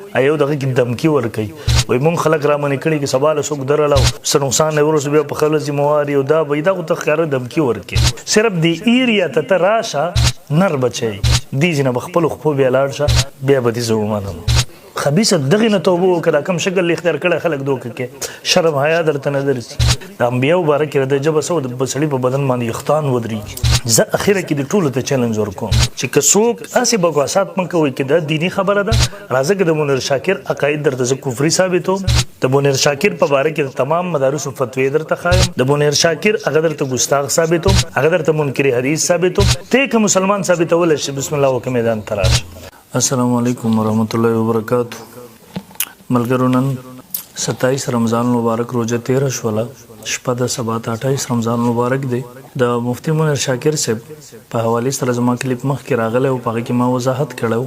ایو دغه کې دمکی ورکي وای مونږ خلک را منې کړي کې سوال سوک درلاو سنوسان ورس بیا په خلک ذمہواری او دا بيدا کو تخکار دمکی ورکي صرف دی ایریا ته تراشه نر بچي دي جن بخپل خو بیا لاړ شه بیا به دي زومانم خبيث دغه نه توبه وکړه کم شکل اختیار کړه خلک دوک کې شرم حیا درته نظر سي د انبیو مبارک د جب سو د بسړي په بدن باندې یختان ودري زه اخیره کې د ټولو ته چیلنج ورکوم چې کڅوک اسی بګواسات من کوي کې د دینی خبره ده راځه کې د منیر شاکر عقاید درته کفري ثابتو د منیر شاکر په باره کې تمام مدارس فتوی درته خایم د منیر شاکر هغه درته ګستاخ ثابتو هغه درته منکر حدیث ثابتو ته کوم مسلمان ثابتول شي بسم الله وکړه میدان تراش السلام علیکم ورحمۃ اللہ وبرکاتہ ملګرو نن 27 رمضان مبارک روزه 13 شولا شپه د 28 رمضان مبارک دی د مفتی منیر شاکر صاحب په حواله سره زما کلیپ مخ کې راغله او په کې ما وضاحت کړو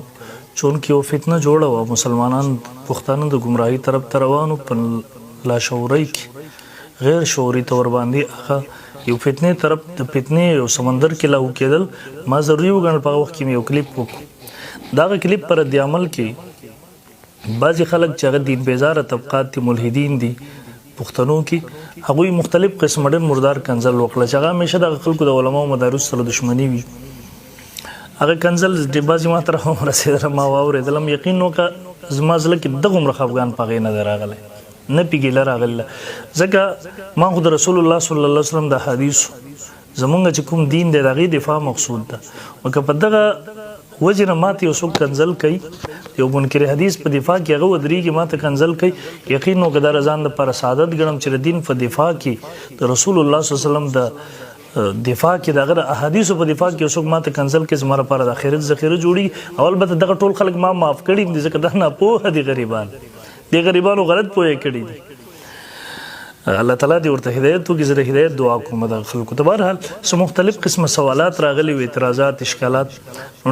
چون کې یو فتنه جوړه و مسلمانان پښتانه د گمراهی طرف روانو په لا شعوري کې غیر شعوري تور باندې هغه یو فتنه طرف د فتنه یو سمندر کې لاو کېدل ما ضروري وګڼل په وخت کې یو کلیپ وکړ دا کلیپ پر د عمل کې بعضی خلک چې دین بیزاره طبقات دي ملحدین دي پښتنو کې هغه مختلف قسم ډېر مردار کنزل وکړه چې هغه همیشه د خلکو د علماو مدارس سره دښمنی وي هغه کنزل د بعضی ماتره رسیدل ما واورېدلم یقین نو کا زما ځل کې دغه عمر افغان پغې نه راغله نه پیګل راغله ځکه ما خو د رسول الله صلی الله علیه وسلم د حدیث زمونږ چې کوم دین دی دغه دفاع مقصود ده او په دغه وجنه ماته یو څوک کنزل کوي یو منکر حدیث په دفاع کې هغه ودرېږي ماته کنزل کوي یقین نو قدر ځان د پر سعادت ګڼم چې دین په دفاع کې د رسول الله صلی الله علیه وسلم د دفاع کې دغه احادیث په دفاع کې څوک ماته کنزل کې زموږ لپاره د آخرت ذخیره جوړي اول به دغه ټول خلک ما معاف کړي دي ځکه دا نه پوهه دي غریبانو غلط پوهه کړي دي الله تعالی دې ورته هدایت وکړي زه هدایت دعا کوم د خلکو ته بهرحال سو مختلف قسمه سوالات راغلي و اعتراضات اشکالات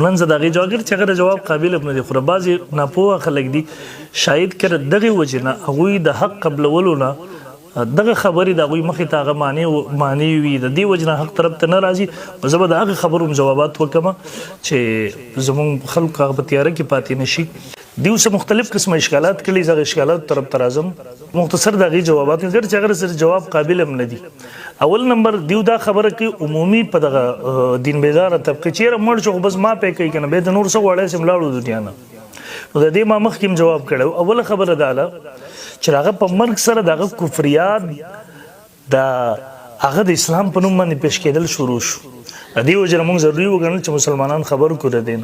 نن زه دغه جواب قابل ابن دي خو بعضي ناپوه خلک دي شاید کړه دغه وجنه هغه د حق قبل ولونه دغه خبرې د غوي مخې ته معنی وي د دې وجنه حق طرف ته ناراضي او زه به دغه خبرو جوابات وکم چې زمون خلک هغه په تیاره کې پاتې نشي دیو سه مختلف قسم اشکالات کړي زغه اشکالات طرف ته راځم مختصر دغه جوابات نظر چې اگر سره جواب قابل هم نه دي اول نمبر دیو دا خبره کې عمومي په دغه دین بیزاره طبقه چیرې مړ شو بس ما پې کوي کنه به د نور څه وړه سم لاړو دنیا نه نو د دې ما مخکیم جواب کړو اوله خبره داله چې هغه په مرګ سره دغه کفریات د هغه د اسلام په نوم باندې پیش کېدل شروع شو د دې وجه موږ ضروري وګڼل چې مسلمانان خبر کړه دین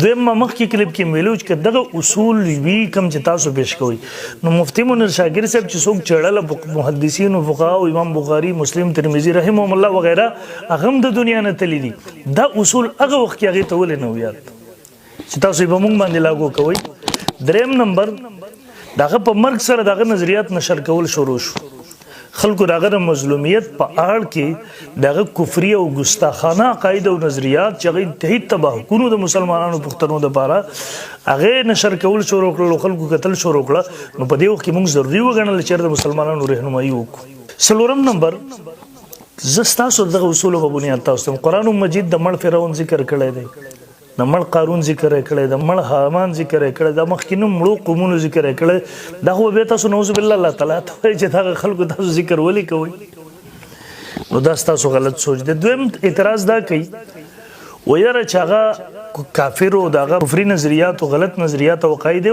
دویم مخ کې کلیپ کې ویلو چې دغه اصول وی کم چې تاسو پیش کوي نو مفتی منیر شاکر صاحب چې څوک چړل محدثین او فقها او امام بخاری مسلم ترمذی رحمهم الله وغیرہ هغه د دنیا نه تللی دي دا اصول هغه وخت کې هغه ته ول نه ویات چې تاسو به موږ باندې لاګو کوي دریم نمبر دغه په مرګ سره دغه نظریات نشر کول شروع شو خلکو دغه مظلومیت په اړه کې دغه کفري او ګستاخانه عقاید او نظریات چې غي ته تباہ کونو د مسلمانانو پښتنو د پاره هغه نشر کول شروع کړل خلکو قتل شروع کړل نو په دې وخت کې موږ ضروري وګڼل چې د مسلمانانو رهنمایي وکړو سلورم نمبر زستا سو دغه اصول په بنیاد تاسو قرآن مجید د مړ فرعون ذکر کړی دی د مړ قارون ذکر کړی د مړ حامان ذکر کړی د مخکینو مړو قومونو ذکر کړی دا خو به تاسو نوذ بالله الله تعالی ته چې دا خلکو تاسو ذکر ولي کوي نو دا تاسو غلط سوچ دي دویم اعتراض دا کوي و یاره چې هغه کافر او دغه کفري نظریات او غلط نظریات او عقاید